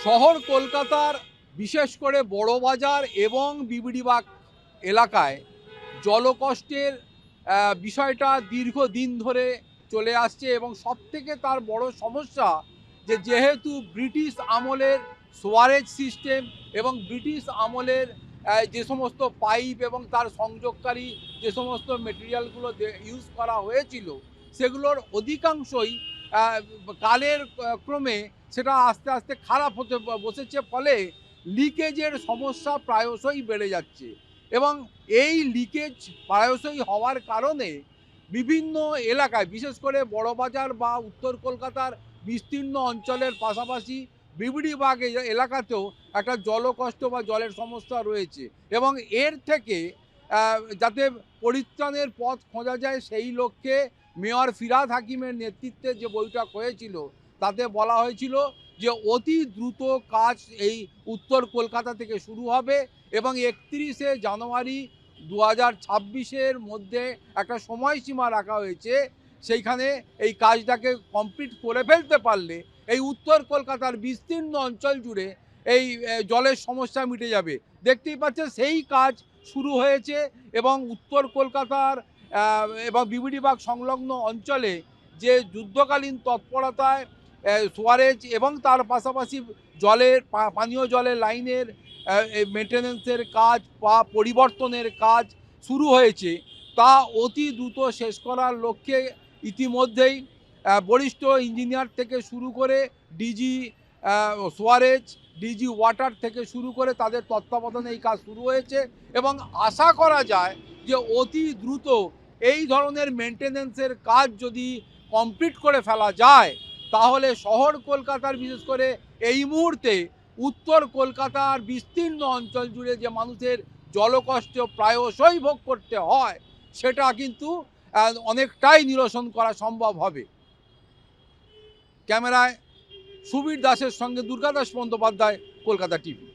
শহর কলকাতার বিশেষ করে বড়বাজার এবং বিবিডিবাগ এলাকায় জলকষ্টের বিষয়টা দীর্ঘদিন ধরে চলে আসছে এবং সবথেকে তার বড় সমস্যা যেহেতু ব্রিটিশ আমলের সোয়ারেজ সিস্টেম এবং ব্রিটিশ আমলের যে সমস্ত পাইপ এবং তার সংযোগকারী যে সমস্ত মেটেরিয়ালগুলো ইউজ করা হয়েছিল সেগুলোর অধিকাংশই কালের ক্রমে সেটা আস্তে আস্তে খারাপ হতে বসেছে, ফলে লিকেজের সমস্যা প্রায়শই বেড়ে যাচ্ছে এবং এই লিকেজ প্রায়শই হওয়ার কারণে বিভিন্ন এলাকায় বিশেষ করে বড়বাজার বা উত্তর কলকাতার বিস্তীর্ণ অঞ্চলের পাশাপাশি বিবিডিবাগ এলাকাতেও একটা জলকষ্ট বা জলের সমস্যা রয়েছে এবং এর থেকে যাতে পরিত্রাণের পথ খোঁজা যায় সেই লক্ষ্যে মেয়র ফিরহাদ হাকিমের নেতৃত্বে যে বৈঠক হয়েছিল তাতে বলা হয়েছিল যে অতি দ্রুত কাজ এই উত্তর কলকাতা থেকে শুরু হবে এবং 31শে জানুয়ারি 2026-এর মধ্যে একটা সময়সীমা রাখা হয়েছে। সেইখানে এই কাজটাকে কমপ্লিট করে ফেলতে পারলে এই উত্তর কলকাতার বিস্তীর্ণ অঞ্চল জুড়ে এই জলের সমস্যা মিটে যাবে। দেখতেই পাচ্ছেন সেই কাজ শুরু হয়েছে এবং উত্তর কলকাতার এবং বিবিডিবাগ সংলগ্ন অঞ্চলে যে যুদ্ধকালীন তৎপরতায় সোয়ারেজ এবং তার পাশাপাশি জলের পানীয় জলের লাইনের মেনটেন্যান্সের কাজ বা পরিবর্তনের কাজ শুরু হয়েছে তা অতি দ্রুত শেষ করার লক্ষ্যে ইতিমধ্যেই বরিষ্ঠ ইঞ্জিনিয়ার থেকে শুরু করে ডিজি সোয়ারেজ, ডিজি ওয়াটার থেকে শুরু করে তাদের তত্ত্বাবধানে এই কাজ শুরু হয়েছে এবং আশা করা যায় যে অতি দ্রুত এই ধরনের মেনটেন্যান্সের কাজ যদি কমপ্লিট করে ফেলা যায় তাহলে শহর কলকাতার বিশেষ করে এই মুহূর্তে উত্তর কলকাতার বিস্তীর্ণ অঞ্চল জুড়ে যে মানুষের জলকষ্ট প্রায়শই ভোগ করতে হয় সেটা কিন্তু অনেকটাই নিরসন করা সম্ভব হবে। ক্যামেরায় সুবীর দাসের সঙ্গে দুর্গাদাস বন্দ্যোপাধ্যায়, কলকাতা টিভি।